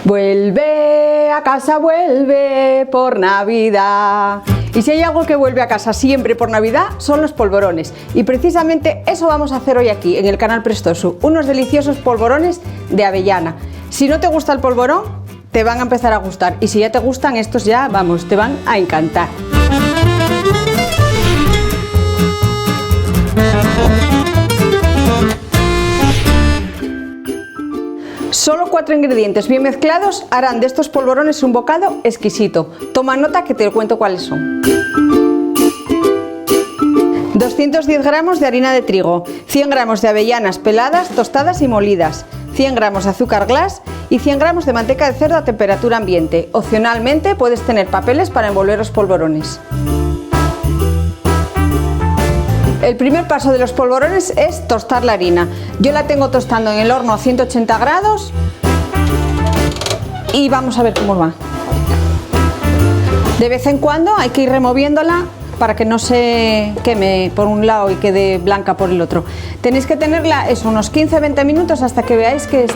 Vuelve a casa, vuelve por Navidad. Y si hay algo que vuelve a casa siempre por Navidad, son los polvorones. Y precisamente eso vamos a hacer hoy aquí, en el canal Prestoso. Unos deliciosos polvorones de avellana. Si no te gusta el polvorón, te van a empezar a gustar. Y si ya te gustan, estos ya, vamos, te van a encantar. Solo 4 ingredientes bien mezclados harán de estos polvorones un bocado exquisito. Toma nota que te cuento cuáles son. 210 gramos de harina de trigo, 100 gramos de avellanas peladas, tostadas y molidas, 100 gramos de azúcar glass y 100 gramos de manteca de cerdo a temperatura ambiente. Opcionalmente puedes tener papeles para envolver los polvorones. El primer paso de los polvorones es tostar la harina. Yo la tengo tostando en el horno a 180 grados y vamos a ver cómo va. De vez en cuando hay que ir removiéndola para que no se queme por un lado y quede blanca por el otro. Tenéis que tenerla unos 15-20 minutos hasta que veáis que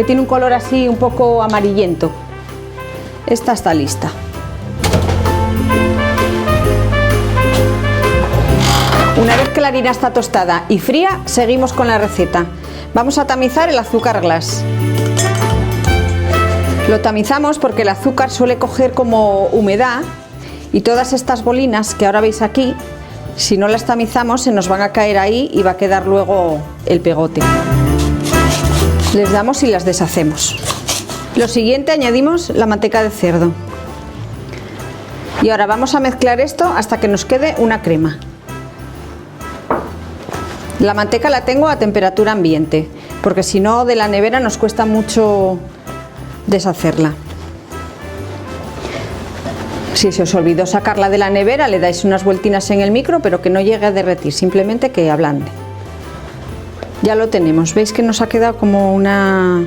tiene un color así un poco amarillento. Esta está lista. Una vez que la harina está tostada y fría, seguimos con la receta. Vamos a tamizar el azúcar glass. Lo tamizamos porque el azúcar suele coger como humedad y todas estas bolinas que ahora veis aquí, si no las tamizamos se nos van a caer ahí y va a quedar luego el pegote. Les damos y las deshacemos. Lo siguiente, añadimos la manteca de cerdo. Y ahora vamos a mezclar esto hasta que nos quede una crema. La manteca la tengo a temperatura ambiente, porque si no de la nevera nos cuesta mucho deshacerla. Si se os olvidó sacarla de la nevera, le dais unas vueltinas en el micro, pero que no llegue a derretir, simplemente que ablande. Ya lo tenemos, ¿veis que nos ha quedado como una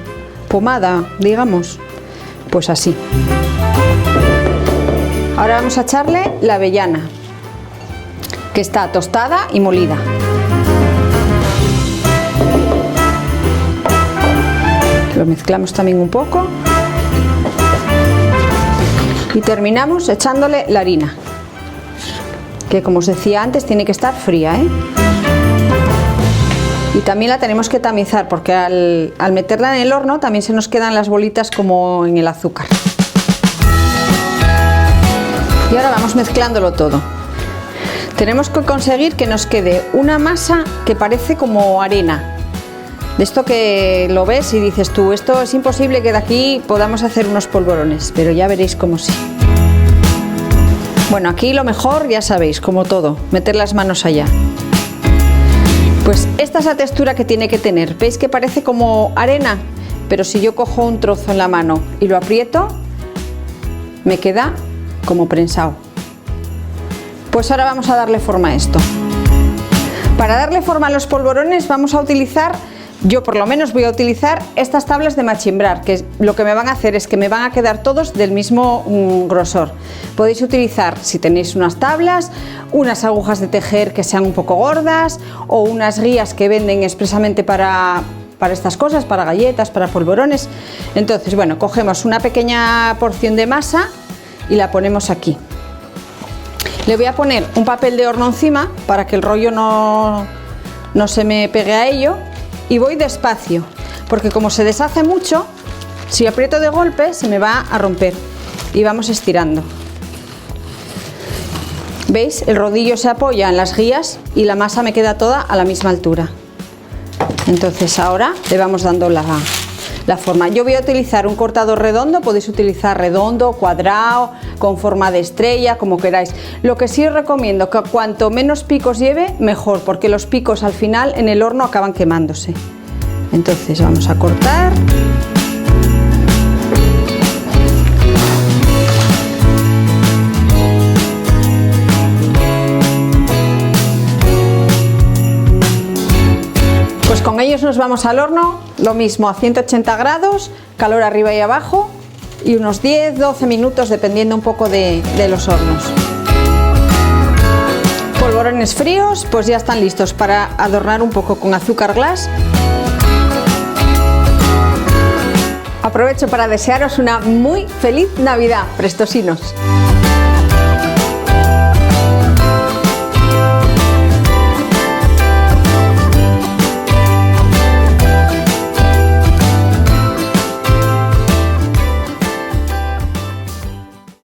pomada, digamos? Pues así. Ahora vamos a echarle la avellana, que está tostada y molida. Lo mezclamos también un poco y terminamos echándole la harina, que como os decía antes tiene que estar fría, ¿eh? Y también la tenemos que tamizar porque al meterla en el horno también se nos quedan las bolitas como en el azúcar. Y ahora vamos mezclándolo todo. Tenemos que conseguir que nos quede una masa que parece como arena. De esto que lo ves y dices tú, esto es imposible que de aquí podamos hacer unos polvorones, pero ya veréis cómo sí. Bueno, aquí lo mejor, ya sabéis, como todo, meter las manos allá. Pues esta es la textura que tiene que tener. ¿Veis que parece como arena? Pero si yo cojo un trozo en la mano y lo aprieto, me queda como prensado. Pues ahora vamos a darle forma a esto. Para darle forma a los polvorones vamos a utilizar, yo por lo menos voy a utilizar estas tablas de machimbrar, que lo que me van a hacer es que me van a quedar todos del mismo grosor. Podéis utilizar, si tenéis unas tablas, unas agujas de tejer que sean un poco gordas o unas guías que venden expresamente para estas cosas, para galletas, para polvorones. Entonces, bueno, cogemos una pequeña porción de masa y la ponemos aquí. Le voy a poner un papel de horno encima para que el rollo no se me pegue a ello. Y voy despacio, porque como se deshace mucho, si aprieto de golpe se me va a romper. Y vamos estirando. ¿Veis? El rodillo se apoya en las guías y la masa me queda toda a la misma altura. Entonces ahora le vamos dando la forma. Yo voy a utilizar un cortador redondo, podéis utilizar redondo, cuadrado, con forma de estrella, como queráis. Lo que sí os recomiendo que cuanto menos picos lleve, mejor, porque los picos al final en el horno acaban quemándose. Entonces vamos a cortar. Pues con ellos nos vamos al horno, lo mismo a 180 grados, calor arriba y abajo, y unos 10-12 minutos dependiendo un poco de los hornos. Polvorones fríos, pues ya están listos para adornar un poco con azúcar glass. Aprovecho para desearos una muy feliz Navidad, prestosinos.